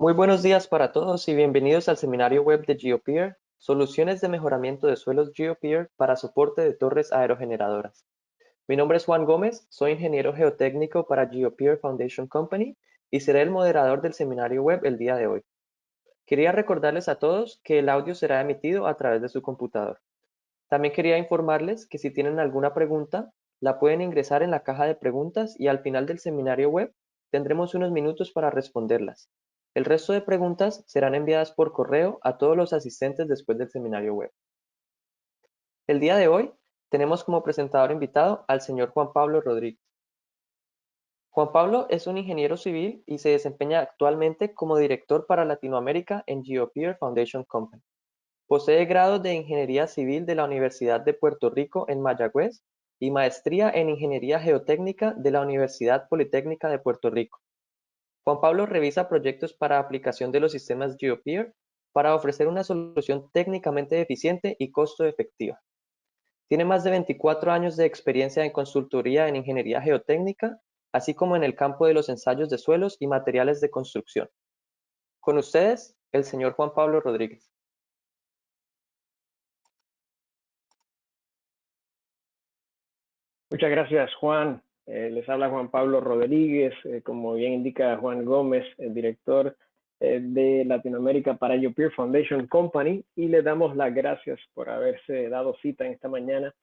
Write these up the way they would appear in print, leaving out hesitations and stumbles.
Muy buenos días para todos y bienvenidos al seminario web de GeoPeer, Soluciones de Mejoramiento de Suelos GeoPeer para soporte de torres aerogeneradoras. Mi nombre es Juan Gómez, soy ingeniero geotécnico para GeoPeer Foundation Company y seré el moderador del seminario web el día de hoy. Quería recordarles a todos que el audio será emitido a través de su computador. También quería informarles que si tienen alguna pregunta, la pueden ingresar en la caja de preguntas y al final del seminario web tendremos unos minutos para responderlas. El resto de preguntas serán enviadas por correo a todos los asistentes después del seminario web. El día de hoy tenemos como presentador invitado al señor Juan Pablo Rodríguez. Juan Pablo es un ingeniero civil y se desempeña actualmente como director para Latinoamérica en GeoPeer Foundation Company. Posee grados de Ingeniería Civil de la Universidad de Puerto Rico en Mayagüez y maestría en Ingeniería Geotécnica de la Universidad Politécnica de Puerto Rico. Juan Pablo revisa proyectos para aplicación de los sistemas GeoPeer para ofrecer una solución técnicamente eficiente y costo efectiva. Tiene más de 24 años de experiencia en consultoría en ingeniería geotécnica, así como en el campo de los ensayos de suelos y materiales de construcción. Con ustedes, el señor Juan Pablo Rodríguez. Muchas gracias, Juan. Les habla Juan Pablo Rodríguez, como bien indica Juan Gómez, el director de Latinoamérica para GeoPeer Foundation Company, y le damos las gracias por haberse dado cita en esta mañana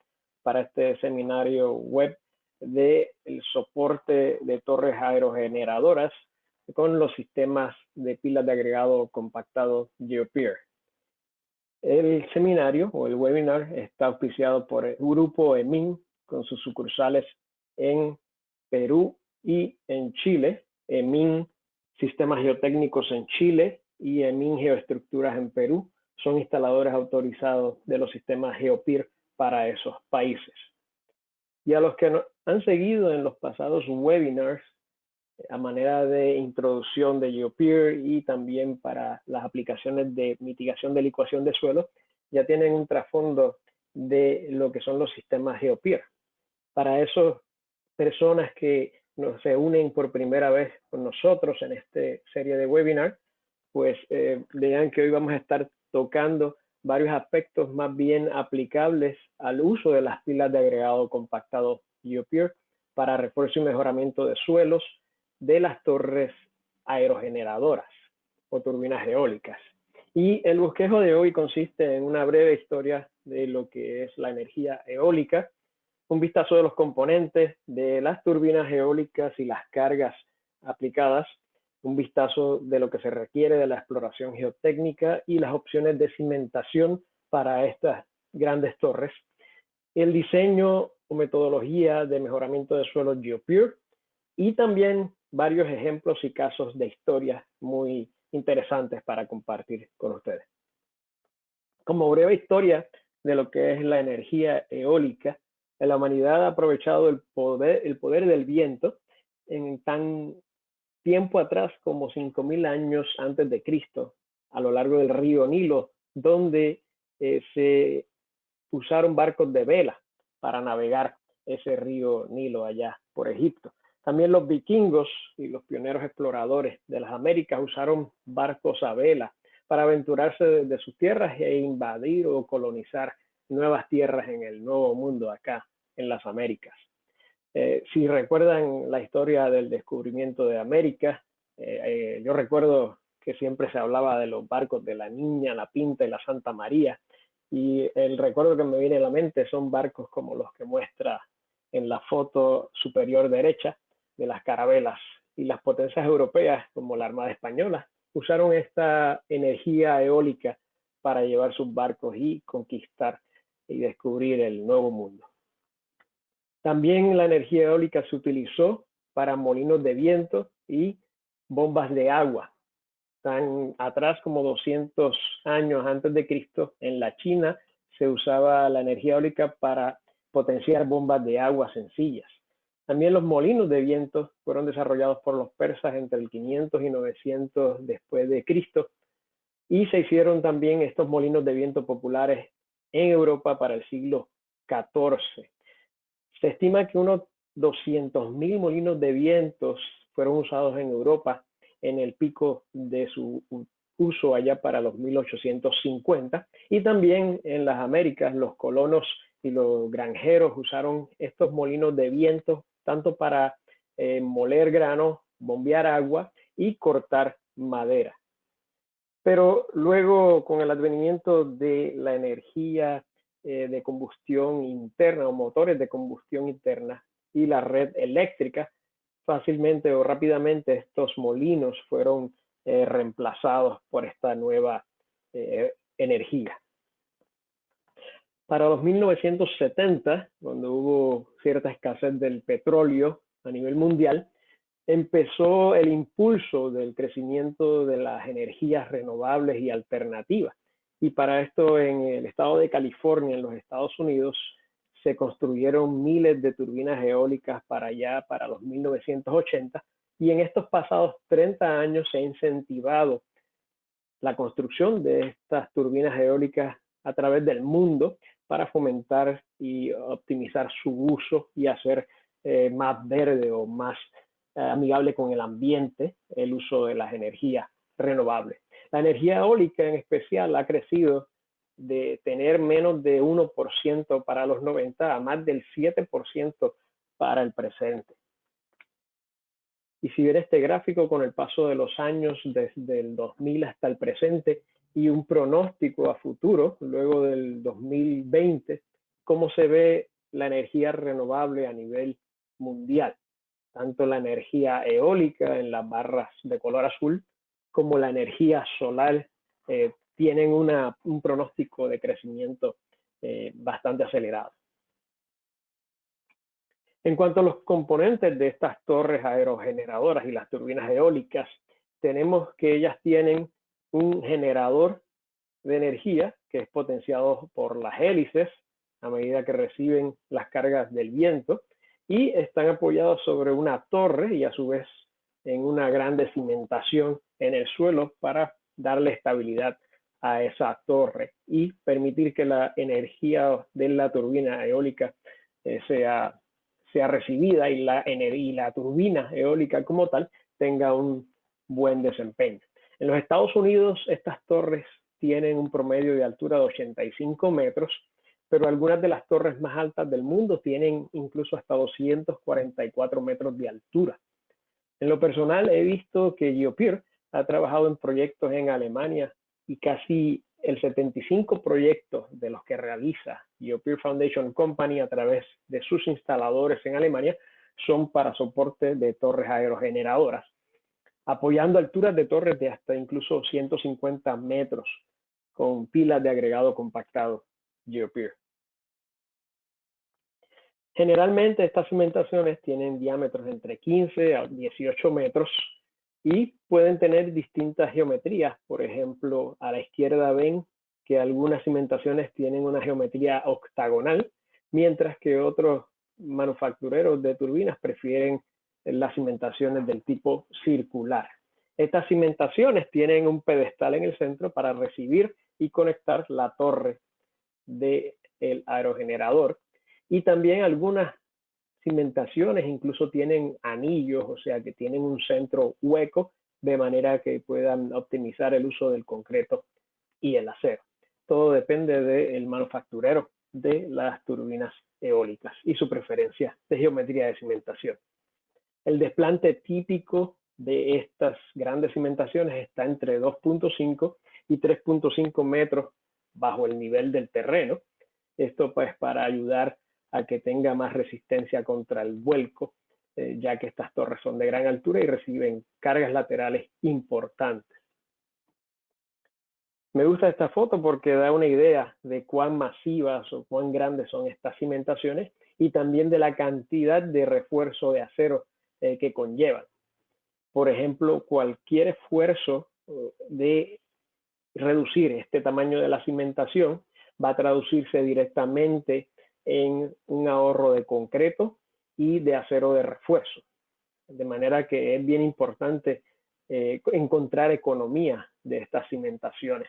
para este seminario web del soporte de torres aerogeneradoras con los sistemas de pilas de agregado compactado GeoPeer. El seminario o el webinar está auspiciado por el grupo EMIN, con sus sucursales en Perú y en Chile, EMIN Sistemas Geotécnicos en Chile y EMIN Geoestructuras en Perú, son instaladores autorizados de los sistemas GeoPeer para esos países. Y a los que nos han seguido en los pasados webinars, a manera de introducción de GeoPeer y también para las aplicaciones de mitigación de licuación de suelo, ya tienen un trasfondo de lo que son los sistemas GeoPeer. Para esas personas que se unen por primera vez con nosotros en esta serie de webinar, pues vean que hoy vamos a estar tocando varios aspectos más bien aplicables al uso de las pilas de agregado compactado GeoPeer para refuerzo y mejoramiento de suelos de las torres aerogeneradoras o turbinas eólicas. Y el bosquejo de hoy consiste en una breve historia de lo que es la energía eólica, un vistazo de los componentes de las turbinas eólicas y las cargas aplicadas, un vistazo de lo que se requiere de la exploración geotécnica y las opciones de cimentación para estas grandes torres, el diseño o metodología de mejoramiento de suelos GeoPeer y también varios ejemplos y casos de historias muy interesantes para compartir con ustedes. Como breve historia de lo que es la energía eólica, la humanidad ha aprovechado el poder del viento en tan tiempo atrás como 5.000 años antes de Cristo, a lo largo del río Nilo, donde se usaron barcos de vela para navegar ese río Nilo allá por Egipto. También los vikingos y los pioneros exploradores de las Américas usaron barcos a vela para aventurarse desde sus tierras e invadir o colonizar nuevas tierras en el Nuevo Mundo acá en las Américas. Si recuerdan la historia del descubrimiento de América, yo recuerdo que siempre se hablaba de los barcos de la Niña, la Pinta y la Santa María, y el recuerdo que me viene a la mente son barcos como los que muestra en la foto superior derecha de las carabelas, y las potencias europeas como la Armada Española usaron esta energía eólica para llevar sus barcos y conquistar y descubrir el Nuevo Mundo. También la energía eólica se utilizó para molinos de viento y bombas de agua. Tan atrás como 200 años antes de Cristo, en la China se usaba la energía eólica para potenciar bombas de agua sencillas. También los molinos de viento fueron desarrollados por los persas entre el 500 y 900 después de Cristo, y se hicieron también estos molinos de viento populares en Europa para el siglo XIV. Se estima que unos 200.000 molinos de vientos fueron usados en Europa en el pico de su uso allá para los 1850, y también en las Américas los colonos y los granjeros usaron estos molinos de viento tanto para moler grano, bombear agua y cortar madera. Pero luego, con el advenimiento de la energía de combustión interna o motores de combustión interna y la red eléctrica, fácilmente o rápidamente estos molinos fueron reemplazados por esta nueva energía. Para los 1970, cuando hubo cierta escasez del petróleo a nivel mundial, empezó el impulso del crecimiento de las energías renovables y alternativas. Y para esto, en el estado de California, en los Estados Unidos, se construyeron miles de turbinas eólicas para allá, para los 1980, y en estos pasados 30 años se ha incentivado la construcción de estas turbinas eólicas a través del mundo para fomentar y optimizar su uso y hacer más verde o más amigable con el ambiente el uso de las energías renovables. La energía eólica en especial ha crecido de tener menos de 1% para los 90 a más del 7% para el presente. Y si ven este gráfico con el paso de los años desde el 2000 hasta el presente y un pronóstico a futuro, luego del 2020, cómo se ve la energía renovable a nivel mundial, tanto la energía eólica en las barras de color azul como la energía solar tienen un pronóstico de crecimiento bastante acelerado. En cuanto a los componentes de estas torres aerogeneradoras y las turbinas eólicas, tenemos que ellas tienen un generador de energía que es potenciado por las hélices a medida que reciben las cargas del viento, y están apoyados sobre una torre y a su vez en una grande cimentación en el suelo para darle estabilidad a esa torre y permitir que la energía de la turbina eólica sea recibida y la turbina eólica como tal tenga un buen desempeño. En los Estados Unidos estas torres tienen un promedio de altura de 85 metros, pero algunas de las torres más altas del mundo tienen incluso hasta 244 metros de altura. En lo personal he visto que GeoPeer ha trabajado en proyectos en Alemania y casi el 75 proyectos de los que realiza GeoPeer Foundation Company a través de sus instaladores en Alemania son para soporte de torres aerogeneradoras, apoyando alturas de torres de hasta incluso 150 metros con pilas de agregado compactado GeoPeer. Generalmente estas cimentaciones tienen diámetros entre 15 a 18 metros y pueden tener distintas geometrías. Por ejemplo, a la izquierda ven que algunas cimentaciones tienen una geometría octagonal, mientras que otros manufactureros de turbinas prefieren las cimentaciones del tipo circular. Estas cimentaciones tienen un pedestal en el centro para recibir y conectar la torre del aerogenerador, y también algunas cimentaciones incluso tienen anillos, o sea que tienen un centro hueco de manera que puedan optimizar el uso del concreto y el acero. Todo depende del manufacturero de las turbinas eólicas y su preferencia de geometría de cimentación. El desplante típico de estas grandes cimentaciones está entre 2.5 y 3.5 metros bajo el nivel del terreno. Esto pues para ayudar a que tenga más resistencia contra el vuelco, ya que estas torres son de gran altura y reciben cargas laterales importantes. Me gusta esta foto porque da una idea de cuán masivas o cuán grandes son estas cimentaciones y también de la cantidad de refuerzo de acero que conllevan. Por ejemplo, cualquier esfuerzo de reducir este tamaño de la cimentación va a traducirse directamente en un ahorro de concreto y de acero de refuerzo. De manera que es bien importante encontrar economía de estas cimentaciones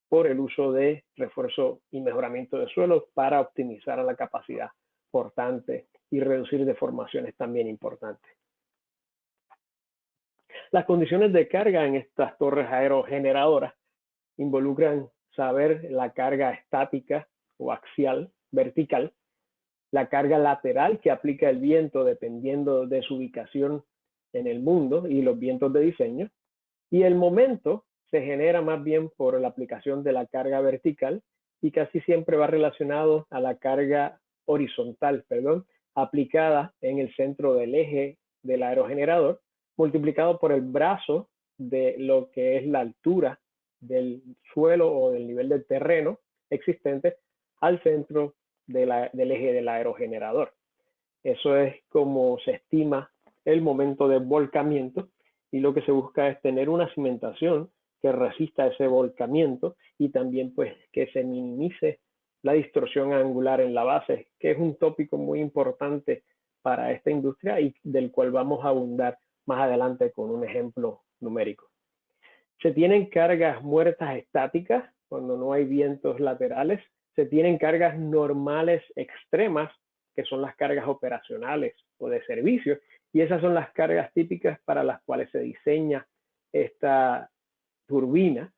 por el uso de refuerzo y mejoramiento de suelo para optimizar la capacidad portante y reducir deformaciones también importantes. Las condiciones de carga en estas torres aerogeneradoras involucran saber la carga estática o axial, vertical, la carga lateral que aplica el viento dependiendo de su ubicación en el mundo y los vientos de diseño, y el momento se genera más bien por la aplicación de la carga vertical y casi siempre va relacionado a la carga horizontal, aplicada en el centro del eje del aerogenerador, multiplicado por el brazo de lo que es la altura del suelo o del nivel del terreno existente al centro del eje del aerogenerador. Eso es como se estima el momento de volcamiento, y lo que se busca es tener una cimentación que resista ese volcamiento y también pues que se minimice la distorsión angular en la base, que es un tópico muy importante para esta industria y del cual vamos a abundar más adelante con un ejemplo numérico. Se tienen cargas muertas estáticas cuando no hay vientos laterales. Se tienen cargas normales extremas, que son las cargas operacionales o de servicio, y esas son las cargas típicas para las cuales se diseña esta turbina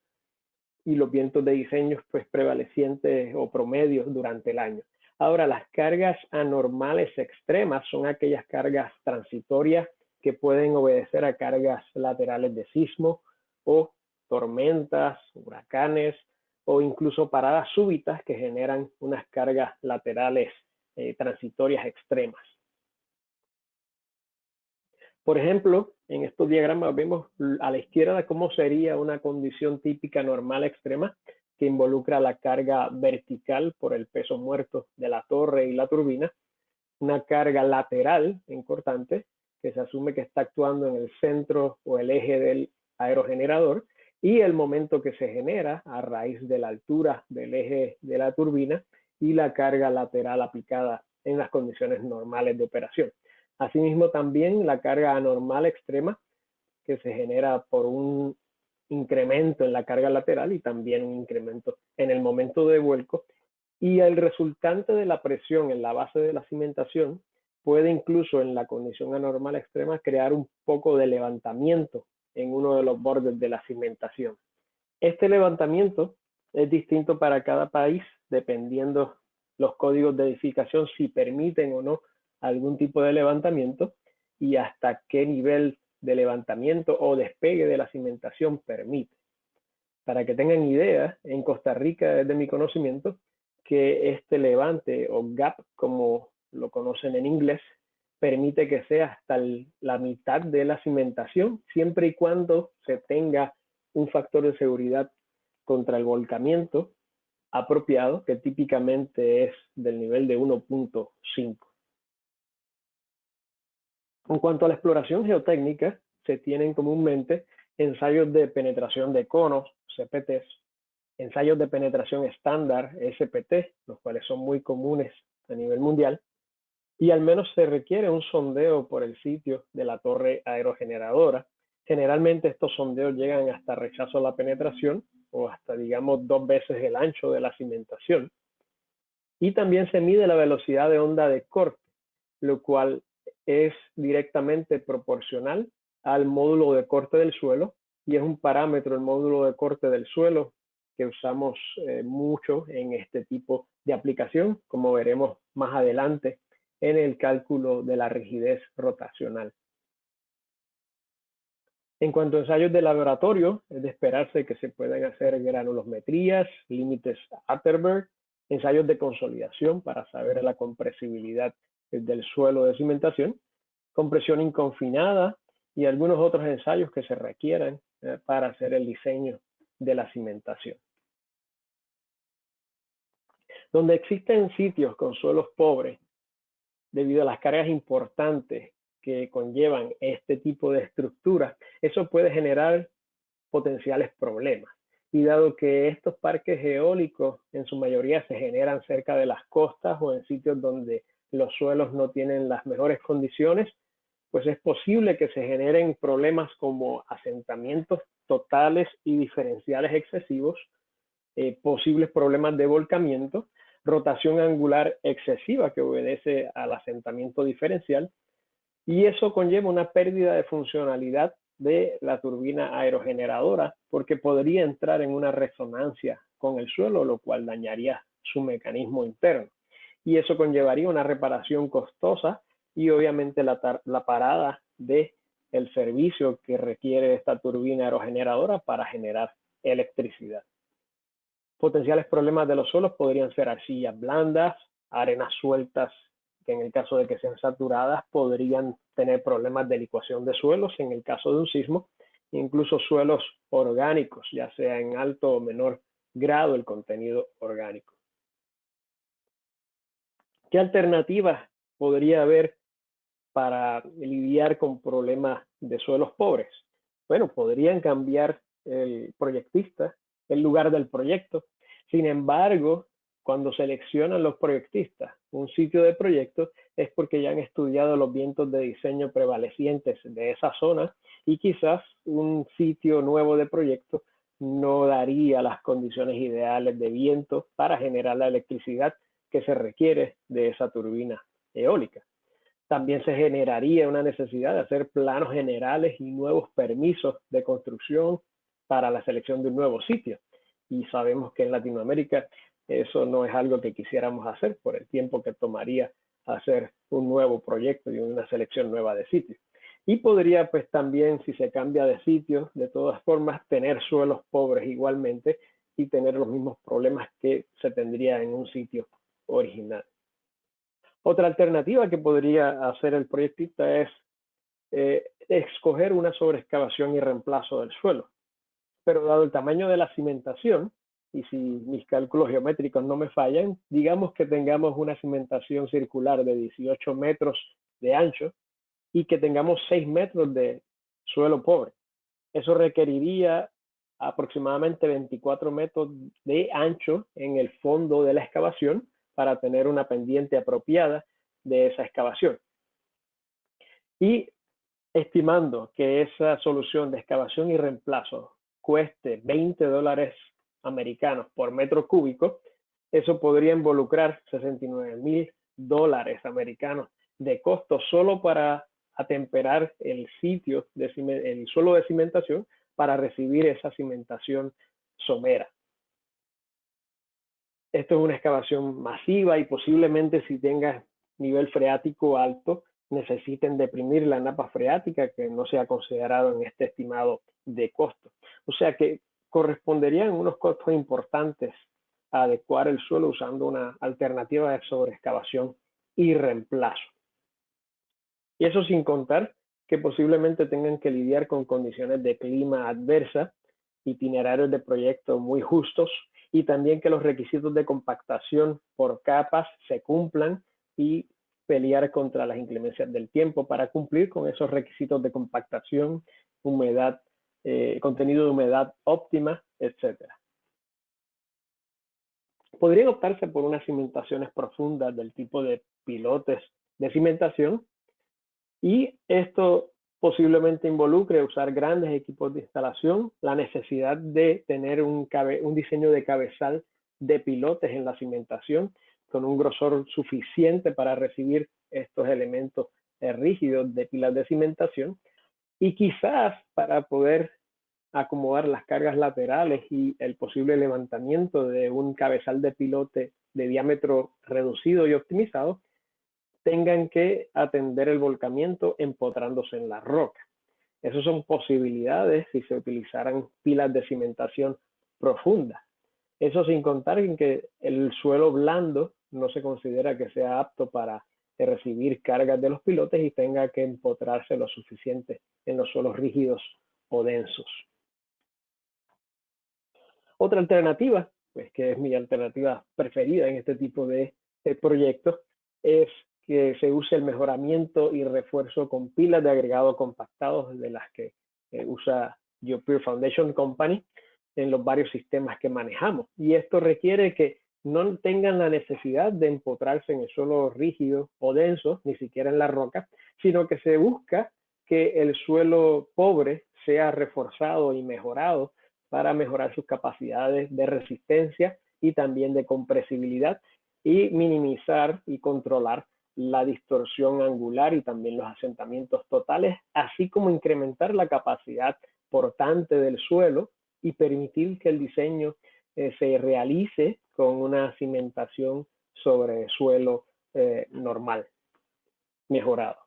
y los vientos de diseño pues prevalecientes o promedios durante el año. Ahora, las cargas anormales extremas son aquellas cargas transitorias que pueden obedecer a cargas laterales de sismo o tormentas, huracanes o incluso paradas súbitas que generan unas cargas laterales transitorias extremas. Por ejemplo, en estos diagramas vemos a la izquierda cómo sería una condición típica normal extrema que involucra la carga vertical por el peso muerto de la torre y la turbina, una carga lateral importante que se asume que está actuando en el centro o el eje del aerogenerador, y el momento que se genera a raíz de la altura del eje de la turbina y la carga lateral aplicada en las condiciones normales de operación. Asimismo, también la carga anormal extrema que se genera por un incremento en la carga lateral y también un incremento en el momento de vuelco, y el resultante de la presión en la base de la cimentación puede incluso en la condición anormal extrema crear un poco de levantamiento en uno de los bordes de la cimentación. Este levantamiento es distinto para cada país dependiendo los códigos de edificación si permiten o no algún tipo de levantamiento y hasta qué nivel de levantamiento o despegue de la cimentación permite. Para que tengan idea, en Costa Rica, desde mi conocimiento, que este levante o gap, como lo conocen en inglés, permite que sea hasta la mitad de la cimentación, siempre y cuando se tenga un factor de seguridad contra el volcamiento apropiado, que típicamente es del nivel de 1.5. En cuanto a la exploración geotécnica, se tienen comúnmente ensayos de penetración de conos, CPTs, ensayos de penetración estándar, SPT, los cuales son muy comunes a nivel mundial, y al menos se requiere un sondeo por el sitio de la torre aerogeneradora. Generalmente estos sondeos llegan hasta rechazo a la penetración o hasta, digamos, 2 veces el ancho de la cimentación. Y también se mide la velocidad de onda de corte, lo cual es directamente proporcional al módulo de corte del suelo, y es un parámetro, el módulo de corte del suelo, que usamos mucho en este tipo de aplicación, como veremos más adelante en el cálculo de la rigidez rotacional. En cuanto a ensayos de laboratorio, es de esperarse que se puedan hacer granulometrías, límites Atterberg, ensayos de consolidación para saber la compresibilidad del suelo de cimentación, compresión inconfinada y algunos otros ensayos que se requieran para hacer el diseño de la cimentación. Donde existen sitios con suelos pobres, debido a las cargas importantes que conllevan este tipo de estructuras, eso puede generar potenciales problemas. Y dado que estos parques eólicos en su mayoría se generan cerca de las costas o en sitios donde los suelos no tienen las mejores condiciones, pues es posible que se generen problemas como asentamientos totales y diferenciales excesivos, posibles problemas de volcamiento, rotación angular excesiva que obedece al asentamiento diferencial, y eso conlleva una pérdida de funcionalidad de la turbina aerogeneradora porque podría entrar en una resonancia con el suelo, lo cual dañaría su mecanismo interno. Y eso conllevaría una reparación costosa y obviamente la parada del servicio que requiere esta turbina aerogeneradora para generar electricidad. Potenciales problemas de los suelos podrían ser arcillas blandas, arenas sueltas, que en el caso de que sean saturadas podrían tener problemas de licuación de suelos en el caso de un sismo, incluso suelos orgánicos, ya sea en alto o menor grado el contenido orgánico. ¿Qué alternativas podría haber para lidiar con problemas de suelos pobres? Bueno, podrían cambiar el proyectista, el lugar del proyecto. Sin embargo, cuando seleccionan los proyectistas un sitio de proyecto es porque ya han estudiado los vientos de diseño prevalecientes de esa zona y quizás un sitio nuevo de proyecto no daría las condiciones ideales de viento para generar la electricidad que se requiere de esa turbina eólica. También se generaría una necesidad de hacer planos generales y nuevos permisos de construcción para la selección de un nuevo sitio. Y sabemos que en Latinoamérica eso no es algo que quisiéramos hacer por el tiempo que tomaría hacer un nuevo proyecto y una selección nueva de sitios. Y podría pues también, si se cambia de sitio, de todas formas, tener suelos pobres igualmente y tener los mismos problemas que se tendría en un sitio original. Otra alternativa que podría hacer el proyectista es escoger una sobreexcavación y reemplazo del suelo. Pero dado el tamaño de la cimentación, y si mis cálculos geométricos no me fallan, digamos que tengamos una cimentación circular de 18 metros de ancho y que tengamos 6 metros de suelo pobre. Eso requeriría aproximadamente 24 metros de ancho en el fondo de la excavación para tener una pendiente apropiada de esa excavación. Y estimando que esa solución de excavación y reemplazo cueste $20 americanos por metro cúbico, eso podría involucrar $69,000 americanos de costo solo para atemperar el sitio, el suelo de cimentación para recibir esa cimentación somera. Esto es una excavación masiva y posiblemente si tenga nivel freático alto, necesiten deprimir la napa freática que no se ha considerado en este estimado de costo. O sea que corresponderían unos costos importantes a adecuar el suelo usando una alternativa de sobreexcavación y reemplazo. Y eso sin contar que posiblemente tengan que lidiar con condiciones de clima adversa, itinerarios de proyecto muy justos y también que los requisitos de compactación por capas se cumplan y pelear contra las inclemencias del tiempo para cumplir con esos requisitos de compactación, humedad, contenido de humedad óptima, etcétera. Podrían optarse por unas cimentaciones profundas del tipo de pilotes de cimentación y esto posiblemente involucre usar grandes equipos de instalación, la necesidad de tener un diseño de cabezal de pilotes en la cimentación con un grosor suficiente para recibir estos elementos rígidos de pilas de cimentación y quizás para poder acomodar las cargas laterales y el posible levantamiento de un cabezal de pilote de diámetro reducido y optimizado, tengan que atender el volcamiento empotrándose en la roca. Esas son posibilidades si se utilizaran pilas de cimentación profunda. Eso sin contar en que el suelo blando no se considera que sea apto para recibir cargas de los pilotes y tenga que empotrarse lo suficiente en los suelos rígidos o densos. Otra alternativa, pues que es mi alternativa preferida en este tipo de proyectos, es que se use el mejoramiento y refuerzo con pilas de agregado compactados de las que usa GeoPure Foundation Company en los varios sistemas que manejamos. Y esto requiere que no tengan la necesidad de empotrarse en el suelo rígido o denso, ni siquiera en la roca, sino que se busca que el suelo pobre sea reforzado y mejorado para mejorar sus capacidades de resistencia y también de compresibilidad y minimizar y controlar la distorsión angular y también los asentamientos totales, así como incrementar la capacidad portante del suelo y permitir que el diseño se realice con una cimentación sobre suelo normal, mejorado.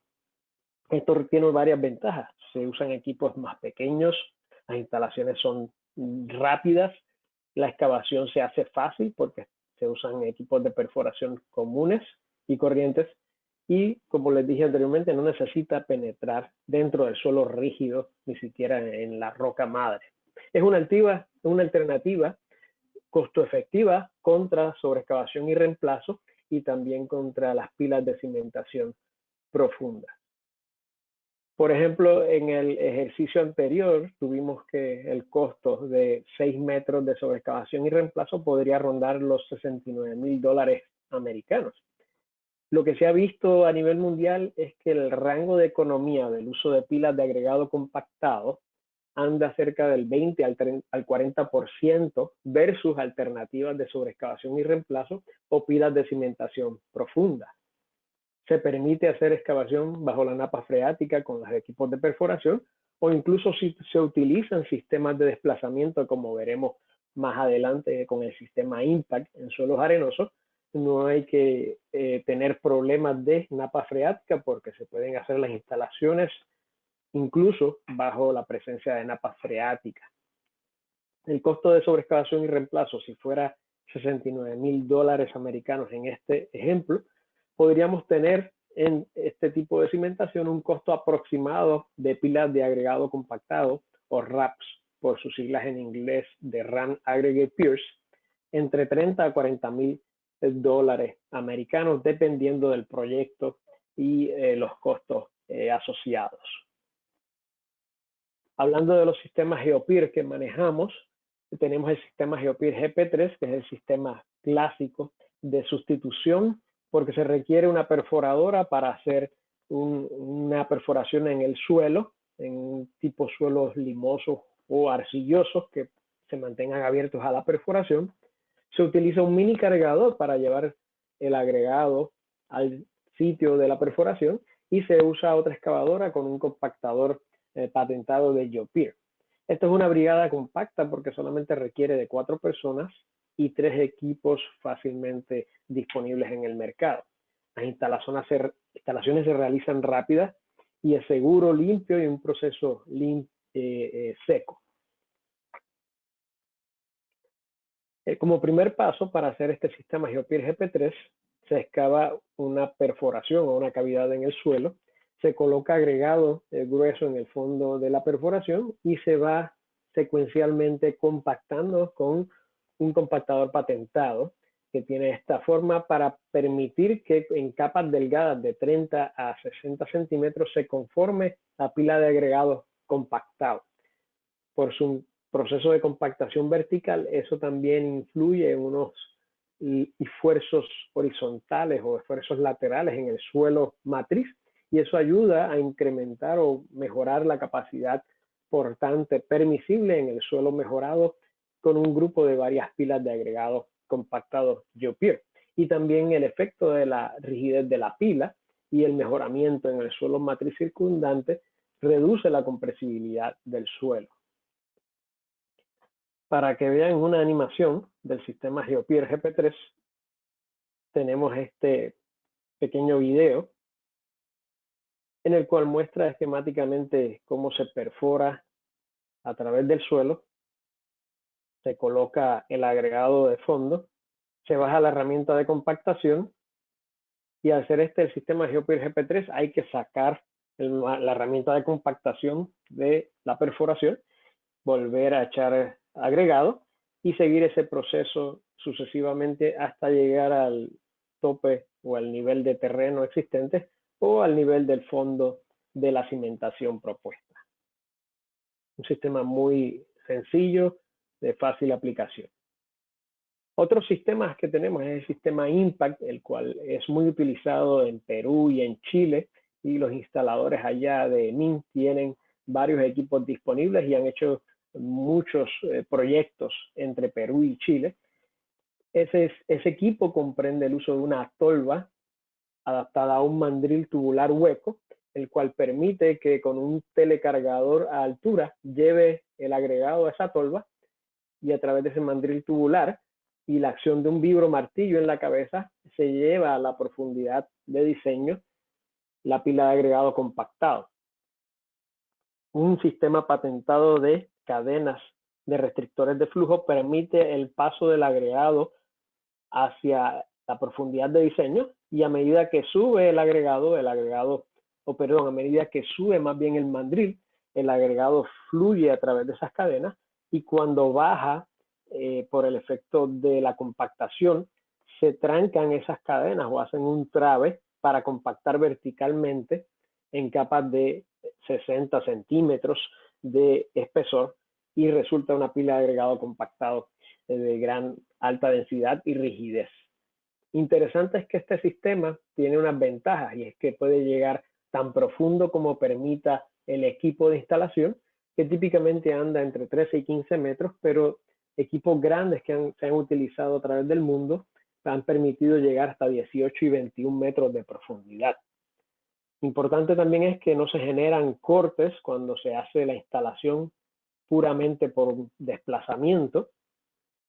Esto tiene varias ventajas. Se usan equipos más pequeños, las instalaciones son rápidas, la excavación se hace fácil porque se usan equipos de perforación comunes y corrientes y, como les dije anteriormente, no necesita penetrar dentro del suelo rígido, ni siquiera en la roca madre. Es una alternativa costo efectiva contra sobreexcavación y reemplazo y también contra las pilas de cimentación profunda. Por ejemplo, en el ejercicio anterior tuvimos que el costo de 6 metros de sobreexcavación y reemplazo podría rondar los $69,000 americanos. Lo que se ha visto a nivel mundial es que el rango de economía del uso de pilas de agregado compactado anda cerca del 20 al 40% versus alternativas de sobreexcavación y reemplazo o pilas de cimentación profunda. Se permite hacer excavación bajo la napa freática con los equipos de perforación o incluso si se utilizan sistemas de desplazamiento, como veremos más adelante con el sistema Impact en suelos arenosos, no hay que tener problemas de napa freática porque se pueden hacer las instalaciones incluso bajo la presencia de napa freática. El costo de sobreexcavación y reemplazo, si fuera $69,000 americanos en este ejemplo, podríamos tener en este tipo de cimentación un costo aproximado de pilas de agregado compactado o RAPs, por sus siglas en inglés de Run Aggregate Piers, entre 30 a 40 mil dólares americanos, dependiendo del proyecto y los costos asociados. Hablando de los sistemas GeoPeer que manejamos, tenemos el sistema GeoPeer GP3, que es el sistema clásico de sustitución, porque se requiere una perforadora para hacer una perforación en el suelo, en tipo suelos limosos o arcillosos que se mantengan abiertos a la perforación. Se utiliza un mini cargador para llevar el agregado al sitio de la perforación y se usa otra excavadora con un compactador patentado de GeoPeer. Esto es una brigada compacta porque solamente requiere de 4 personas y 3 equipos fácilmente disponibles en el mercado. Las instalaciones se realizan rápidas y es seguro, limpio y un proceso seco. Como primer paso para hacer este sistema GeoPeer GP3, se excava una perforación o una cavidad en el suelo, se coloca agregado grueso en el fondo de la perforación y se va secuencialmente compactando con un compactador patentado que tiene esta forma para permitir que en capas delgadas de 30 a 60 centímetros se conforme la pila de agregado compactado. Por su proceso de compactación vertical, eso también influye en unos esfuerzos horizontales o esfuerzos laterales en el suelo matriz y eso ayuda a incrementar o mejorar la capacidad portante permisible en el suelo mejorado con un grupo de varias pilas de agregados compactados GeoPeer y también el efecto de la rigidez de la pila y el mejoramiento en el suelo matriz circundante reduce la compresibilidad del suelo. Para que vean una animación del sistema GeoPeer GP3, tenemos este pequeño video en el cual muestra esquemáticamente cómo se perfora a través del suelo, se coloca el agregado de fondo, se baja la herramienta de compactación y al hacer el sistema GeoPeer GP3 hay que sacar la herramienta de compactación de la perforación, volver a echar agregado y seguir ese proceso sucesivamente hasta llegar al tope o al nivel de terreno existente o al nivel del fondo de la cimentación propuesta. Un sistema muy sencillo, de fácil aplicación. Otros sistemas que tenemos es el sistema Impact, el cual es muy utilizado en Perú y en Chile, y los instaladores allá de MIN tienen varios equipos disponibles y han hecho muchos proyectos entre Perú y Chile. Ese equipo comprende el uso de una tolva adaptada a un mandril tubular hueco, el cual permite que con un telecargador a altura lleve el agregado a esa tolva y a través de ese mandril tubular y la acción de un vibromartillo en la cabeza se lleva a la profundidad de diseño la pila de agregado compactado. Un sistema patentado de cadenas de restrictores de flujo permite el paso del agregado hacia la profundidad de diseño y a medida que sube el agregado, a medida que sube más bien el mandril, el agregado fluye a través de esas cadenas y cuando baja por el efecto de la compactación, se trancan esas cadenas o hacen un trabe para compactar verticalmente en capas de 60 centímetros de espesor y resulta una pila de agregado compactado de gran alta densidad y rigidez. Interesante es que este sistema tiene unas ventajas y es que puede llegar tan profundo como permita el equipo de instalación, que típicamente anda entre 13 y 15 metros, pero equipos grandes que se han utilizado a través del mundo han permitido llegar hasta 18 y 21 metros de profundidad. Importante también es que no se generan cortes cuando se hace la instalación puramente por desplazamiento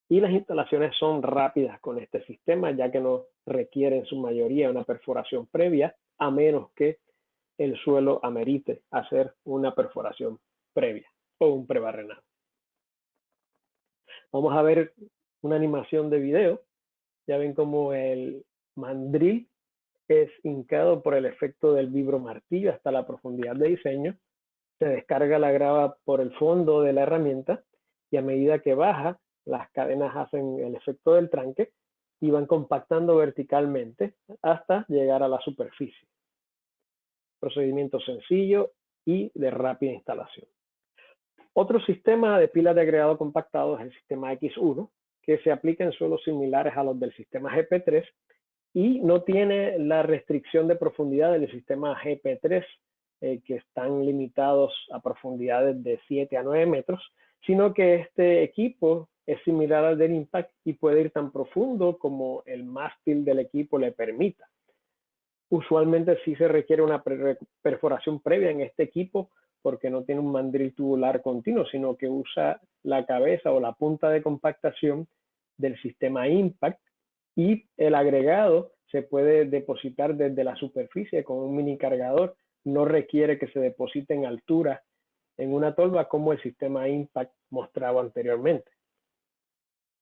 y las instalaciones son rápidas con este sistema ya que no requiere en su mayoría una perforación previa a menos que el suelo amerite hacer una perforación previa o un prebarrenado. Vamos a ver una animación de video. Ya ven como el mandril es hincado por el efecto del vibromartillo hasta la profundidad de diseño. Se descarga la grava por el fondo de la herramienta y a medida que baja, las cadenas hacen el efecto del tranque y van compactando verticalmente hasta llegar a la superficie. Procedimiento sencillo y de rápida instalación. Otro sistema de pilas de agregado compactado es el sistema X1, que se aplica en suelos similares a los del sistema GP3 y no tiene la restricción de profundidad del sistema GP3, que están limitados a profundidades de 7 a 9 metros, sino que este equipo es similar al del Impact y puede ir tan profundo como el mástil del equipo le permita. Usualmente sí se requiere una perforación previa en este equipo porque no tiene un mandril tubular continuo, sino que usa la cabeza o la punta de compactación del sistema Impact y el agregado se puede depositar desde la superficie con un mini cargador. No requiere que se deposite en altura en una tolva como el sistema Impact mostraba anteriormente.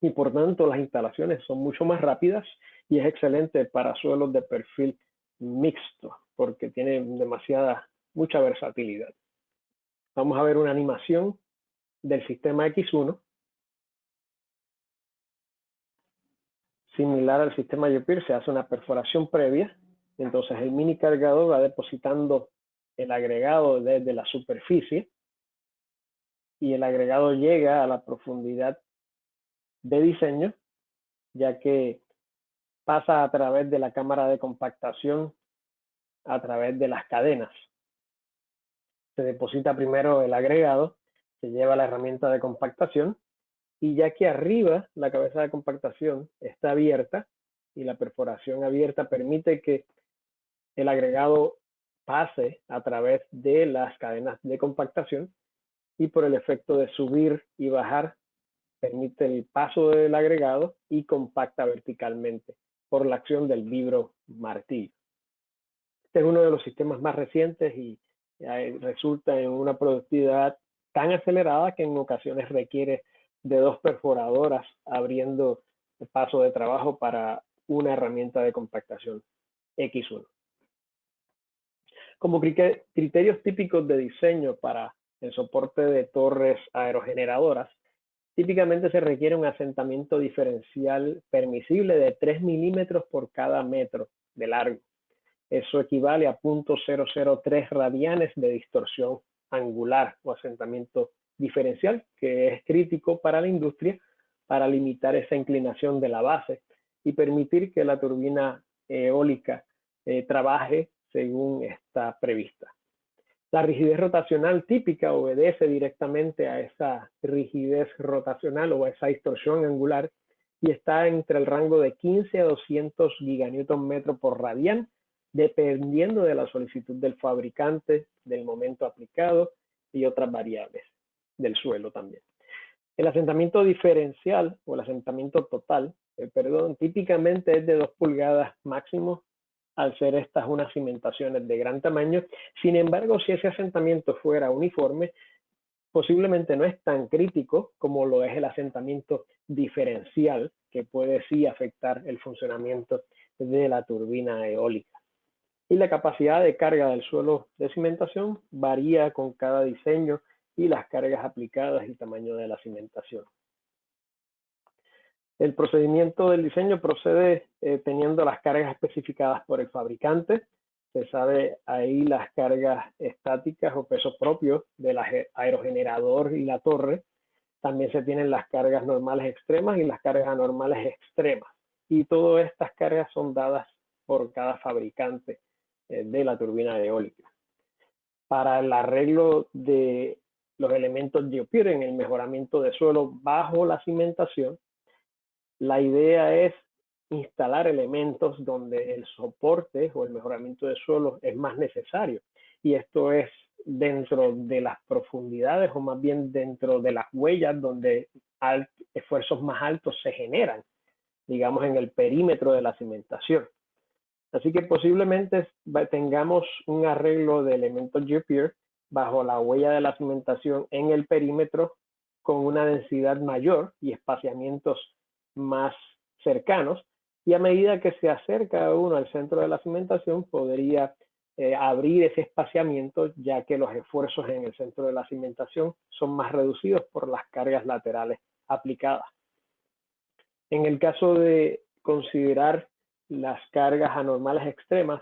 Y por tanto las instalaciones son mucho más rápidas y es excelente para suelos de perfil mixto porque tiene mucha versatilidad. Vamos a ver una animación del sistema X1 similar al sistema GeoPeer. Se hace una perforación previa, entonces el mini cargador va depositando el agregado desde la superficie y el agregado llega a la profundidad de diseño ya que pasa a través de la cámara de compactación a través de las cadenas. Se deposita primero el agregado, se lleva a la herramienta de compactación y ya que arriba la cabeza de compactación está abierta y la perforación abierta permite que el agregado pase a través de las cadenas de compactación y por el efecto de subir y bajar permite el paso del agregado y compacta verticalmente por la acción del vibromartillo. Este es uno de los sistemas más recientes y resulta en una productividad tan acelerada que en ocasiones requiere de 2 perforadoras abriendo el paso de trabajo para una herramienta de compactación X1. Como criterios típicos de diseño para el soporte de torres aerogeneradoras, típicamente se requiere un asentamiento diferencial permisible de 3 milímetros por cada metro de largo. Eso equivale a 0.003 radianes de distorsión angular o asentamiento diferencial, que es crítico para la industria para limitar esa inclinación de la base y permitir que la turbina eólica trabaje según está prevista. La rigidez rotacional típica obedece directamente a esa rigidez rotacional o a esa distorsión angular y está entre el rango de 15 a 200 giganewton metro por radian dependiendo de la solicitud del fabricante, del momento aplicado y otras variables del suelo también. El asentamiento diferencial o el asentamiento total, perdón, típicamente es de 2 pulgadas máximo, al ser estas unas cimentaciones de gran tamaño. Sin embargo, si ese asentamiento fuera uniforme, posiblemente no es tan crítico como lo es el asentamiento diferencial, que puede sí afectar el funcionamiento de la turbina eólica. Y la capacidad de carga del suelo de cimentación varía con cada diseño y las cargas aplicadas y tamaño de la cimentación. El procedimiento del diseño procede teniendo las cargas especificadas por el fabricante. Se sabe ahí las cargas estáticas o peso propio del aerogenerador y la torre. También se tienen las cargas normales extremas y las cargas anormales extremas. Y todas estas cargas son dadas por cada fabricante de la turbina eólica. Para el arreglo de los elementos GeoPure en el mejoramiento de suelo bajo la cimentación, la idea es instalar elementos donde el soporte o el mejoramiento de suelo es más necesario. Y esto es dentro de las profundidades o más bien dentro de las huellas donde esfuerzos más altos se generan, digamos en el perímetro de la cimentación. Así que posiblemente tengamos un arreglo de elementos GeoPure bajo la huella de la cimentación en el perímetro con una densidad mayor y espaciamientos más cercanos, y a medida que se acerca uno al centro de la cimentación podría abrir ese espaciamiento, ya que los esfuerzos en el centro de la cimentación son más reducidos por las cargas laterales aplicadas. En el caso de considerar las cargas anormales extremas,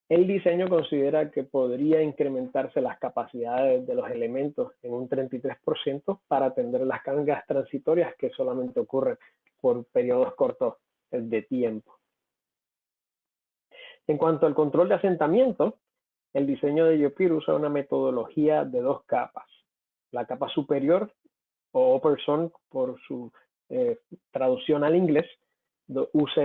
el diseño considera que podría incrementarse las capacidades de los elementos en un 33% para atender las cargas transitorias que solamente ocurren por periodos cortos de tiempo. En cuanto al control de asentamiento, el diseño de GeoPure usa una metodología de 2 capas. La capa superior, o upper zone por su traducción al inglés, UZ,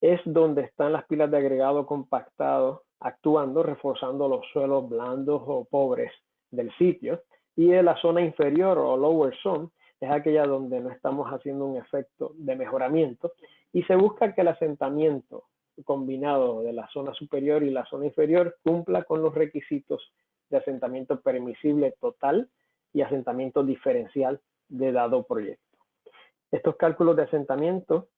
es donde están las pilas de agregado compactado actuando, reforzando los suelos blandos o pobres del sitio. Y en la zona inferior o lower zone es aquella donde no estamos haciendo un efecto de mejoramiento y se busca que el asentamiento combinado de la zona superior y la zona inferior cumpla con los requisitos de asentamiento permisible total y asentamiento diferencial de dado proyecto. Estos cálculos de asentamiento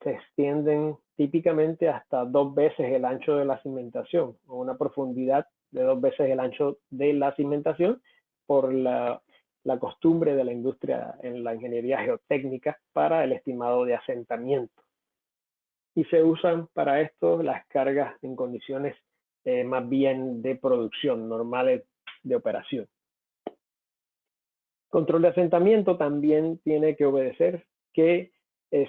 se extienden típicamente hasta 2 veces el ancho de la cimentación, o una profundidad de 2 veces el ancho de la cimentación, por la costumbre de la industria en la ingeniería geotécnica para el estimado de asentamiento. Y se usan para esto las cargas en condiciones más bien de producción, normales de operación. Control de asentamiento también tiene que obedecer que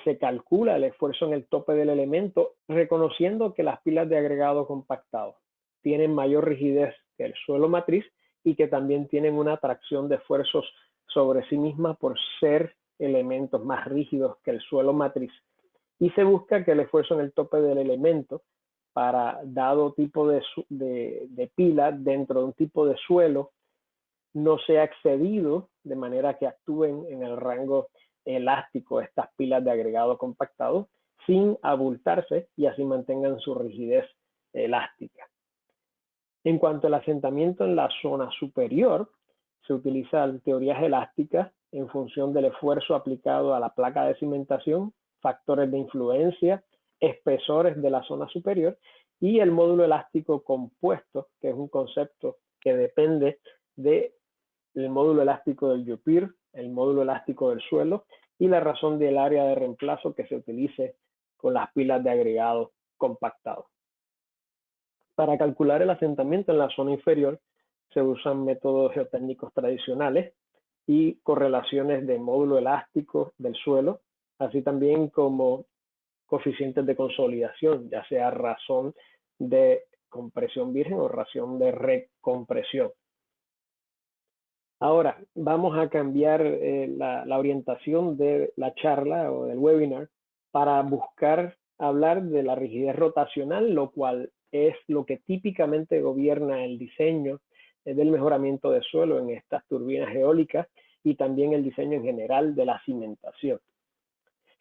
se calcula el esfuerzo en el tope del elemento, reconociendo que las pilas de agregado compactado tienen mayor rigidez que el suelo matriz y que también tienen una atracción de esfuerzos sobre sí misma por ser elementos más rígidos que el suelo matriz. Y se busca que el esfuerzo en el tope del elemento para dado tipo de pila dentro de un tipo de suelo no sea excedido de manera que actúen en el rango elástico estas pilas de agregado compactado sin abultarse y así mantengan su rigidez elástica. En cuanto al asentamiento en la zona superior, se utilizan teorías elásticas en función del esfuerzo aplicado a la placa de cimentación, factores de influencia, espesores de la zona superior y el módulo elástico compuesto, que es un concepto que depende del módulo elástico del GeoPure, el módulo elástico del suelo y la razón del área de reemplazo que se utilice con las pilas de agregado compactado. Para calcular el asentamiento en la zona inferior se usan métodos geotécnicos tradicionales y correlaciones de módulo elástico del suelo, así también como coeficientes de consolidación, ya sea razón de compresión virgen o razón de recompresión. Ahora vamos a cambiar la orientación de la charla o del webinar para buscar hablar de la rigidez rotacional, lo cual es lo que típicamente gobierna el diseño del mejoramiento de suelo en estas turbinas eólicas y también el diseño en general de la cimentación.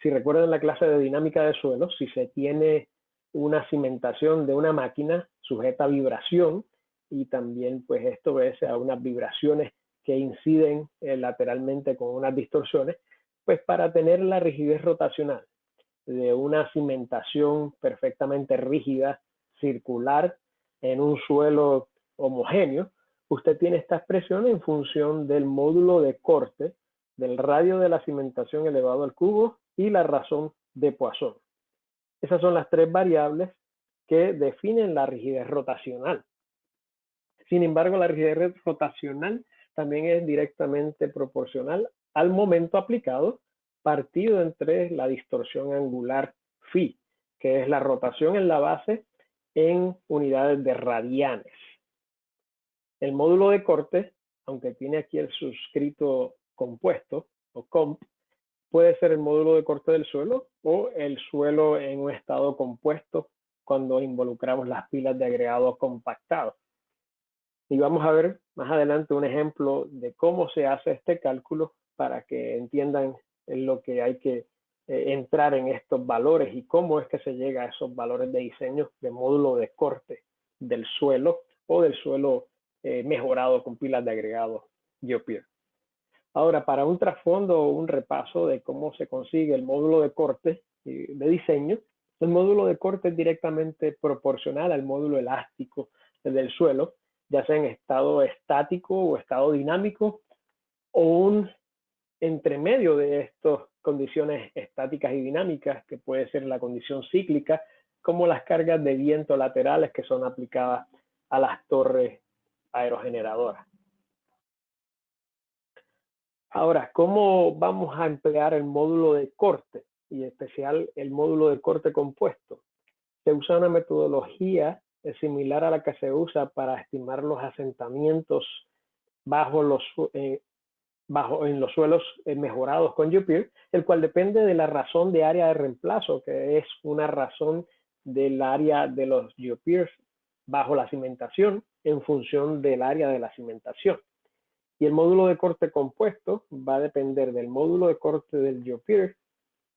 Si recuerdan la clase de dinámica de suelos, si se tiene una cimentación de una máquina sujeta a vibración y también pues esto obedece a unas vibraciones que inciden lateralmente con unas distorsiones, pues para tener la rigidez rotacional de una cimentación perfectamente rígida, circular, en un suelo homogéneo, usted tiene esta expresión en función del módulo de corte, del radio de la cimentación elevado al cubo y la razón de Poisson. Esas son las tres variables que definen la rigidez rotacional. Sin embargo, la rigidez rotacional también es directamente proporcional al momento aplicado, partido entre la distorsión angular phi, que es la rotación en la base en unidades de radianes. El módulo de corte, aunque tiene aquí el suscrito compuesto o comp, puede ser el módulo de corte del suelo o el suelo en un estado compuesto cuando involucramos las pilas de agregado compactado. Y vamos a ver más adelante un ejemplo de cómo se hace este cálculo para que entiendan en lo que hay que entrar en estos valores y cómo es que se llega a esos valores de diseño de módulo de corte del suelo o del suelo mejorado con pilas de agregado GeoPeer. Ahora, para un trasfondo o un repaso de cómo se consigue el módulo de corte de diseño, el módulo de corte es directamente proporcional al módulo elástico del suelo, ya sea en estado estático o estado dinámico, o un entremedio de estas condiciones estáticas y dinámicas, que puede ser la condición cíclica, como las cargas de viento laterales que son aplicadas a las torres aerogeneradoras. Ahora, ¿cómo vamos a emplear el módulo de corte y en especial el módulo de corte compuesto? Se usa una metodología similar a la que se usa para estimar los asentamientos en los suelos mejorados con GeoPeer, el cual depende de la razón de área de reemplazo, que es una razón del área de los GeoPeers bajo la cimentación en función del área de la cimentación. Y el módulo de corte compuesto va a depender del módulo de corte del GeoPeer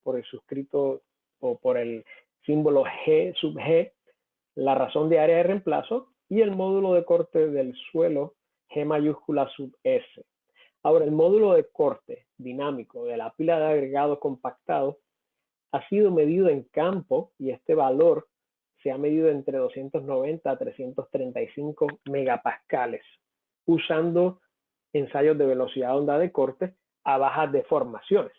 por el suscrito o por el símbolo G sub G, la razón de área de reemplazo, y el módulo de corte del suelo G mayúscula sub S. Ahora, el módulo de corte dinámico de la pila de agregado compactado ha sido medido en campo y este valor se ha medido entre 290 a 335 megapascales usando ensayos de velocidad de onda de corte a bajas deformaciones.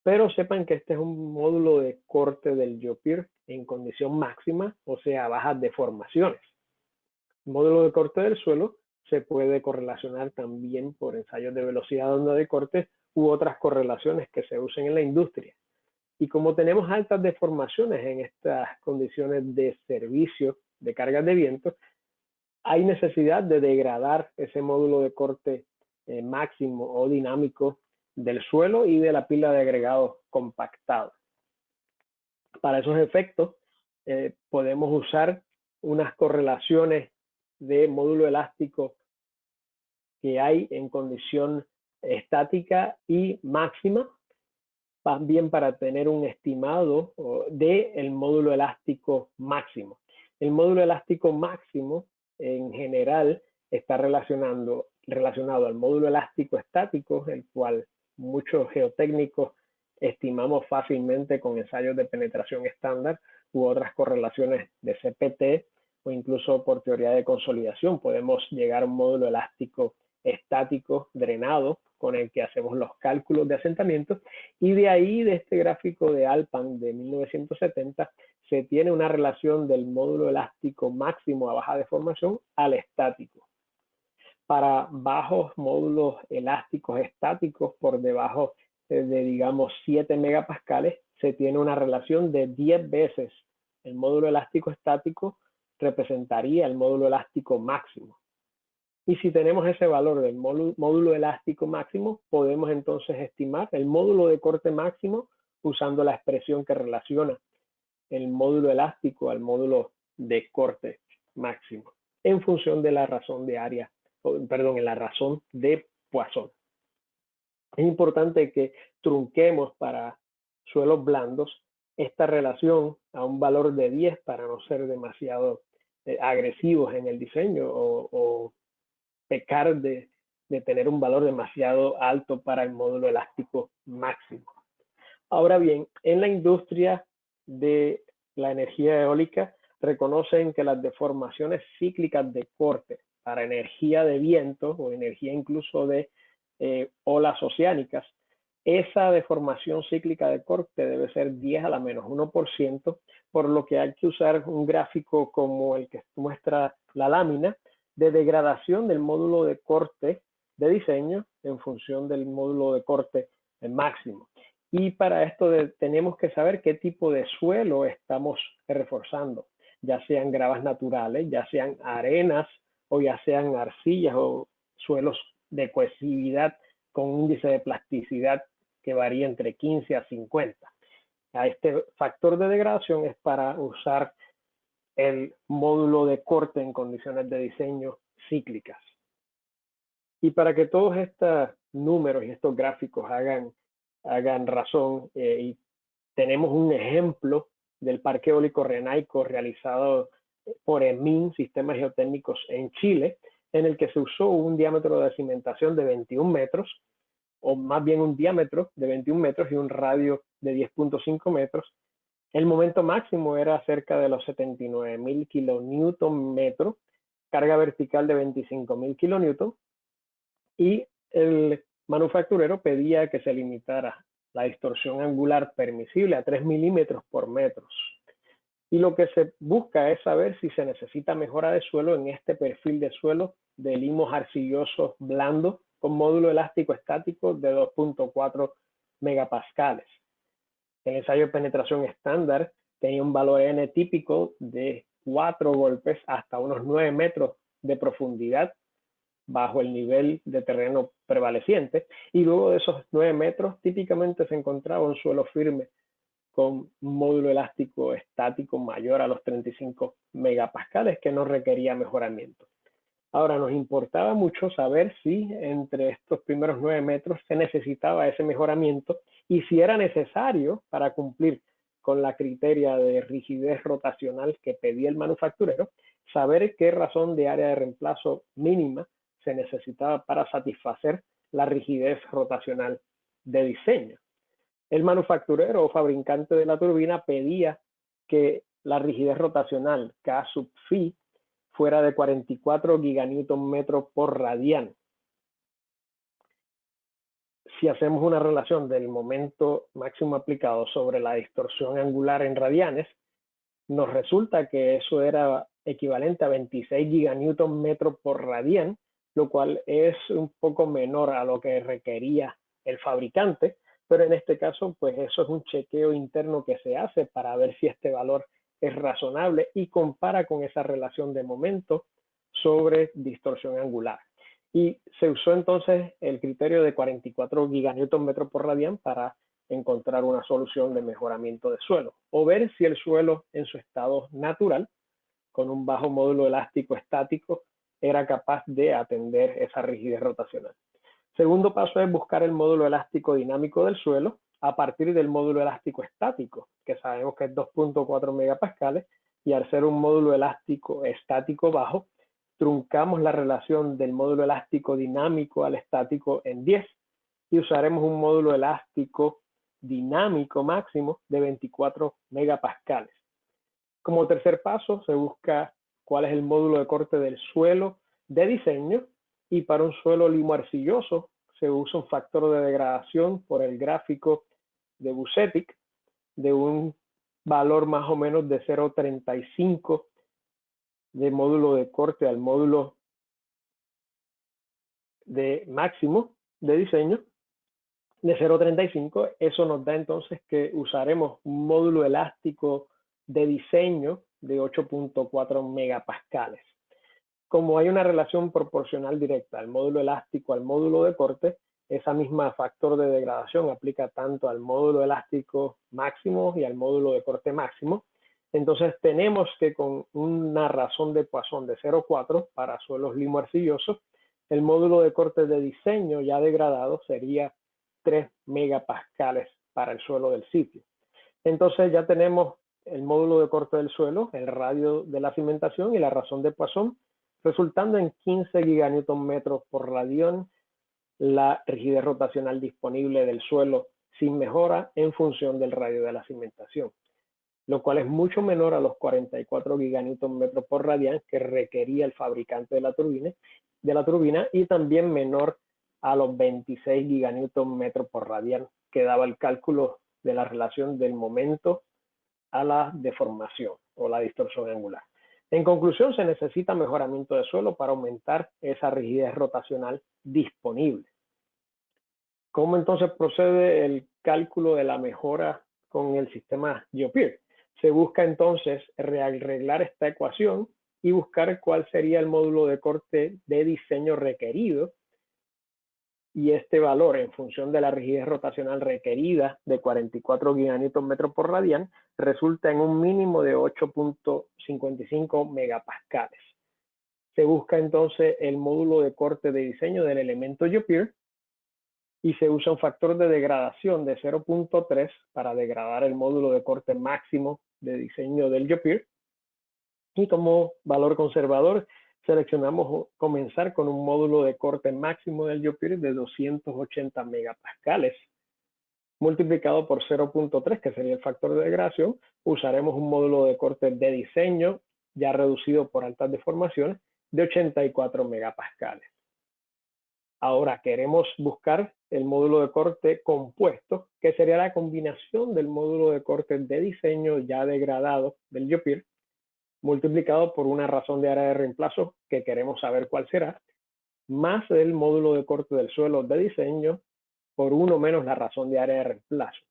Pero sepan que este es un módulo de corte del GeoPeer en condición máxima, o sea, a bajas deformaciones. El módulo de corte del suelo se puede correlacionar también por ensayos de velocidad de onda de corte u otras correlaciones que se usen en la industria. Y como tenemos altas deformaciones en estas condiciones de servicio de cargas de viento, hay necesidad de degradar ese módulo de corte máximo o dinámico del suelo y de la pila de agregados compactados. Para esos efectos, podemos usar unas correlaciones de módulo elástico que hay en condición estática y máxima, también para tener un estimado del módulo elástico máximo. El módulo elástico máximo en general está relacionado al módulo elástico estático, el cual muchos geotécnicos estimamos fácilmente con ensayos de penetración estándar u otras correlaciones de CPT o incluso por teoría de consolidación. Podemos llegar a un módulo elástico estático drenado con el que hacemos los cálculos de asentamiento, y de ahí, de este gráfico de Alpan de 1970, se tiene una relación del módulo elástico máximo a baja deformación al estático. Para bajos módulos elásticos estáticos por debajo de digamos 7 megapascales, se tiene una relación de 10 veces el módulo elástico estático representaría el módulo elástico máximo. Y si tenemos ese valor del módulo elástico máximo, podemos entonces estimar el módulo de corte máximo usando la expresión que relaciona el módulo elástico al módulo de corte máximo en función de la razón de área, perdón, en la razón de Poisson. Es importante que trunquemos para suelos blandos esta relación a un valor de 10 para no ser demasiado agresivos en el diseño o pecar de tener un valor demasiado alto para el módulo elástico máximo. Ahora bien, en la industria de la energía eólica reconocen que las deformaciones cíclicas de corte para energía de viento o energía incluso de olas oceánicas, esa deformación cíclica de corte debe ser 10 a la menos 1%, por lo que hay que usar un gráfico como el que muestra la lámina de degradación del módulo de corte de diseño en función del módulo de corte máximo. Y para esto tenemos que saber qué tipo de suelo estamos reforzando, ya sean gravas naturales, ya sean arenas o ya sean arcillas o suelos de cohesividad con un índice de plasticidad que varía entre 15 a 50. A este factor de degradación es para usar el módulo de corte en condiciones de diseño cíclicas. Y para que todos estos números y estos gráficos hagan razón, y tenemos un ejemplo del parque eólico Renaico realizado por EMIN, Sistemas Geotécnicos en Chile, en el que se usó un diámetro de cimentación de 21 metros, o más bien un diámetro de 21 metros y un radio de 10.5 metros. El momento máximo era cerca de los 79.000 kilonewton metro, carga vertical de 25.000 kilonewton, y el manufacturero pedía que se limitara la distorsión angular permisible a 3 milímetros por metro. Y lo que se busca es saber si se necesita mejora de suelo en este perfil de suelo de limos arcillosos blandos con módulo elástico estático de 2.4 megapascales. El ensayo de penetración estándar tenía un valor N típico de 4 golpes hasta unos 9 metros de profundidad bajo el nivel de terreno prevaleciente, y luego de esos 9 metros típicamente se encontraba un suelo firme con un módulo elástico estático mayor a los 35 megapascales que no requería mejoramiento. Ahora, nos importaba mucho saber si entre estos primeros 9 metros se necesitaba ese mejoramiento y si era necesario para cumplir con la criteria de rigidez rotacional que pedía el manufacturero, saber qué razón de área de reemplazo mínima se necesitaba para satisfacer la rigidez rotacional de diseño. El manufacturero o fabricante de la turbina pedía que la rigidez rotacional K sub phi fuera de 44 giganewton metro por radian. Si hacemos una relación del momento máximo aplicado sobre la distorsión angular en radianes, nos resulta que eso era equivalente a 26 giganewton metro por radian, lo cual es un poco menor a lo que requería el fabricante, pero en este caso, pues eso es un chequeo interno que se hace para ver si este valor es razonable y compara con esa relación de momento sobre distorsión angular. Y se usó entonces el criterio de 44 giganewton metro por radian para encontrar una solución de mejoramiento de suelo, o ver si el suelo en su estado natural, con un bajo módulo elástico estático, era capaz de atender esa rigidez rotacional. Segundo paso es buscar el módulo elástico dinámico del suelo a partir del módulo elástico estático, que sabemos que es 2.4 megapascales, y al ser un módulo elástico estático bajo, truncamos la relación del módulo elástico dinámico al estático en 10 y usaremos un módulo elástico dinámico máximo de 24 megapascales. Como tercer paso, se busca cuál es el módulo de corte del suelo de diseño, y para un suelo limo arcilloso se usa un factor de degradación por el gráfico de Vucetich de un valor más o menos de 0.35 de módulo de corte al módulo de máximo de diseño de 0.35. Eso nos da entonces que usaremos un módulo elástico de diseño de 8.4 megapascales. Como hay una relación proporcional directa al módulo elástico al módulo de corte, esa misma factor de degradación aplica tanto al módulo elástico máximo y al módulo de corte máximo. Entonces tenemos que con una razón de Poisson de 0,4 para suelos limo-arcillosos, el módulo de corte de diseño ya degradado sería 3 megapascales para el suelo del sitio. Entonces ya tenemos el módulo de corte del suelo, el radio de la cimentación y la razón de Poisson, resultando en 15 giganewton metros por radión la rigidez rotacional disponible del suelo sin mejora en función del radio de la cimentación, lo cual es mucho menor a los 44 giganewton metros por radián que requería el fabricante de la turbina y también menor a los 26 giganewton metros por radián que daba el cálculo de la relación del momento a la deformación o la distorsión angular. En conclusión, se necesita mejoramiento de suelo para aumentar esa rigidez rotacional disponible. ¿Cómo entonces procede el cálculo de la mejora con el sistema GeoPeer? Se busca entonces arreglar esta ecuación y buscar cuál sería el módulo de corte de diseño requerido, y este valor en función de la rigidez rotacional requerida de 44 giganewton metros por radián resulta en un mínimo de 8.55 megapascales. Se busca entonces el módulo de corte de diseño del elemento GeoPeer y se usa un factor de degradación de 0.3 para degradar el módulo de corte máximo de diseño del GeoPeer. Y como valor conservador, seleccionamos comenzar con un módulo de corte máximo del GeoPeer de 280 megapascales, multiplicado por 0.3, que sería el factor de degradación. Usaremos un módulo de corte de diseño, ya reducido por altas deformaciones, de 84 megapascales. Ahora queremos buscar el módulo de corte compuesto, que sería la combinación del módulo de corte de diseño ya degradado del GeoPeer, multiplicado por una razón de área de reemplazo, que queremos saber cuál será, más el módulo de corte del suelo de diseño por 1 menos la razón de área de reemplazo.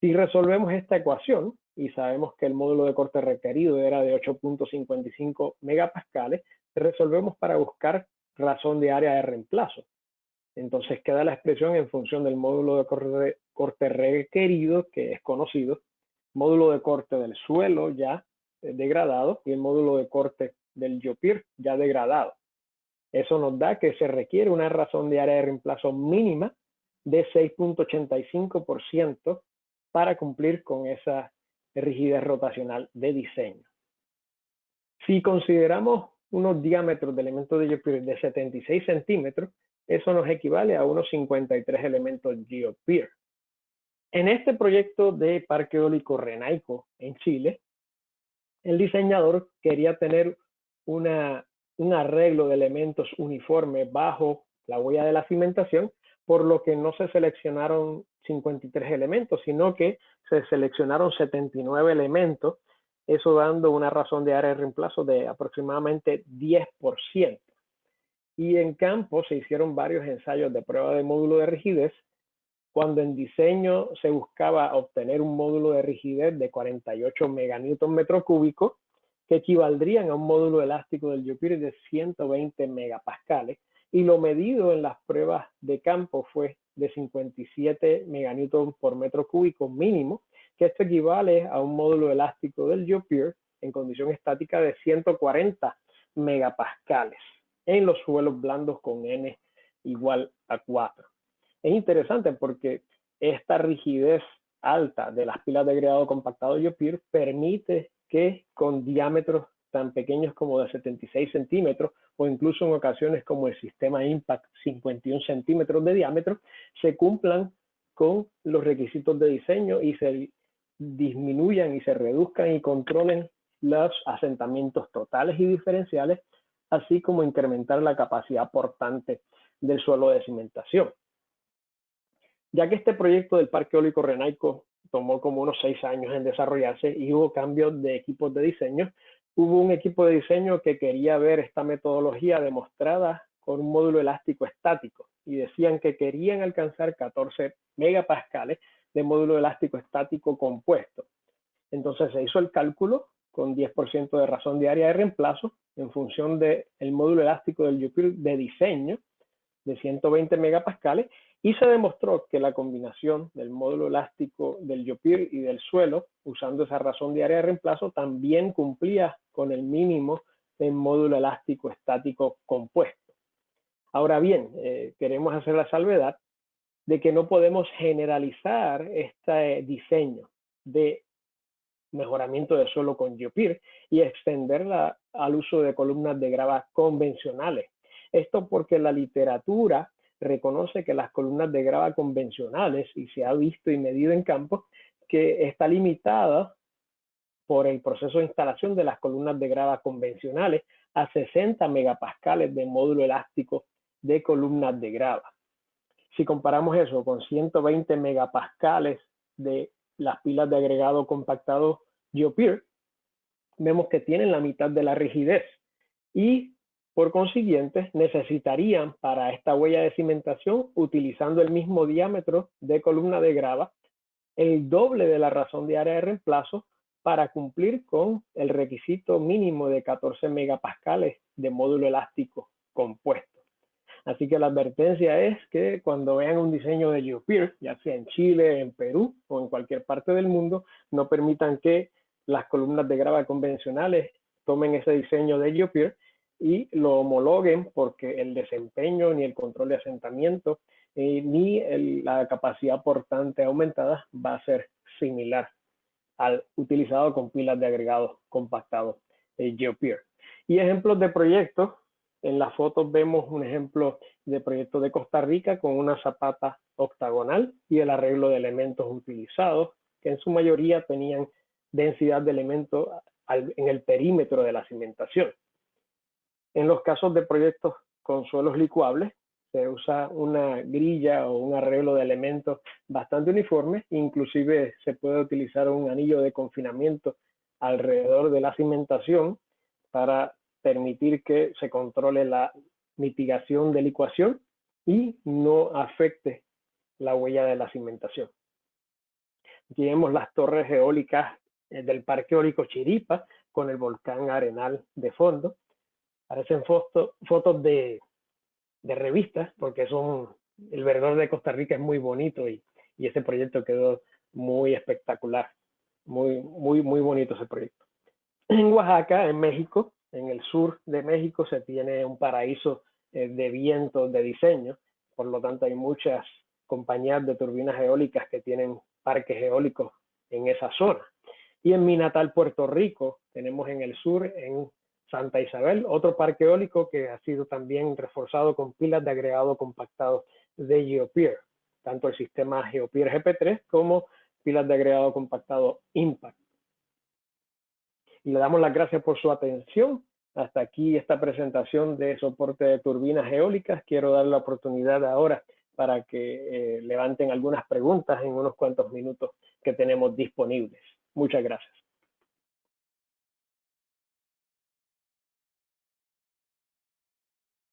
Si resolvemos esta ecuación y sabemos que el módulo de corte requerido era de 8.55 megapascales, resolvemos para buscar razón de área de reemplazo. Entonces queda la expresión en función del módulo de corte requerido, que es conocido, módulo de corte del suelo ya degradado y el módulo de corte del GeoPeer ya degradado. Eso nos da que se requiere una razón de área de reemplazo mínima de 6.85% para cumplir con esa rigidez rotacional de diseño. Si consideramos unos diámetros de elementos de GeoPeer de 76 centímetros, eso nos equivale a unos 53 elementos GeoPeer. En este proyecto de Parque Eólico Renaico en Chile, el diseñador quería tener un arreglo de elementos uniforme bajo la huella de la cimentación, por lo que no se seleccionaron 53 elementos, sino que se seleccionaron 79 elementos, eso dando una razón de área de reemplazo de aproximadamente 10%. Y en campo se hicieron varios ensayos de prueba de módulo de rigidez, cuando en diseño se buscaba obtener un módulo de rigidez de 48 meganewton metro cúbico, que equivaldrían a un módulo elástico del GeoPeer de 120 megapascales, y lo medido en las pruebas de campo fue de 57 meganewton por metro cúbico mínimo, que esto equivale a un módulo elástico del GeoPeer en condición estática de 140 megapascales en los suelos blandos con N igual a 4. Es interesante porque esta rigidez alta de las pilas de agregado compactado GeoPeer permite que con diámetros tan pequeños como de 76 centímetros o incluso en ocasiones como el sistema Impact 51 centímetros de diámetro se cumplan con los requisitos de diseño y se disminuyan y se reduzcan y controlen los asentamientos totales y diferenciales, así como incrementar la capacidad portante del suelo de cimentación. Ya que este proyecto del Parque Eólico Renaico tomó como unos 6 años en desarrollarse y hubo cambios de equipos de diseño, hubo un equipo de diseño que quería ver esta metodología demostrada con un módulo elástico estático y decían que querían alcanzar 14 megapascales de módulo elástico estático compuesto. Entonces se hizo el cálculo con 10% de razón de área de reemplazo en función del módulo elástico del GeoPeer de diseño de 120 megapascales Y se demostró que la combinación del módulo elástico del GeoPeer y del suelo, usando esa razón de área de reemplazo, también cumplía con el mínimo del módulo elástico estático compuesto. Ahora bien, queremos hacer la salvedad de que no podemos generalizar este diseño de mejoramiento de suelo con GeoPeer y extenderla al uso de columnas de grava convencionales. Esto porque la literatura reconoce que las columnas de grava convencionales, y se ha visto y medido en campo, que está limitada por el proceso de instalación de las columnas de grava convencionales a 60 megapascales de módulo elástico de columnas de grava. Si comparamos eso con 120 megapascales de las pilas de agregado compactado GeoPeer, vemos que tienen la mitad de la rigidez y por consiguiente necesitarían para esta huella de cimentación, utilizando el mismo diámetro de columna de grava, el doble de la razón de área de reemplazo para cumplir con el requisito mínimo de 14 megapascales de módulo elástico compuesto. Así que la advertencia es que cuando vean un diseño de GeoPeer, ya sea en Chile, en Perú o en cualquier parte del mundo, no permitan que las columnas de grava convencionales tomen ese diseño de GeoPeer y lo homologuen, porque el desempeño ni el control de asentamiento ni la capacidad portante aumentada va a ser similar al utilizado con pilas de agregados compactados GeoPeer. Y ejemplos de proyectos: en las fotos vemos un ejemplo de proyecto de Costa Rica con una zapata octagonal y el arreglo de elementos utilizados, que en su mayoría tenían densidad de elementos en el perímetro de la cimentación. En los casos de proyectos con suelos licuables, se usa una grilla o un arreglo de elementos bastante uniforme, inclusive se puede utilizar un anillo de confinamiento alrededor de la cimentación para permitir que se controle la mitigación de licuación y no afecte la huella de la cimentación. Aquí vemos las torres eólicas del Parque Eólico Chiripa con el volcán Arenal de fondo. Parecen fotos de revistas, porque el verdor de Costa Rica es muy bonito y ese proyecto quedó muy espectacular. Muy bonito ese proyecto. En Oaxaca, en México, en el sur de México, se tiene un paraíso de vientos de diseño. Por lo tanto, hay muchas compañías de turbinas eólicas que tienen parques eólicos en esa zona. Y en mi natal Puerto Rico, tenemos en el sur, en Santa Isabel, otro parque eólico que ha sido también reforzado con pilas de agregado compactado de GeoPeer, tanto el sistema GeoPeer GP3 como pilas de agregado compactado Impact. Y le damos las gracias por su atención. Hasta aquí esta presentación de soporte de turbinas eólicas. Quiero dar la oportunidad ahora para que levanten algunas preguntas en unos cuantos minutos que tenemos disponibles. Muchas gracias.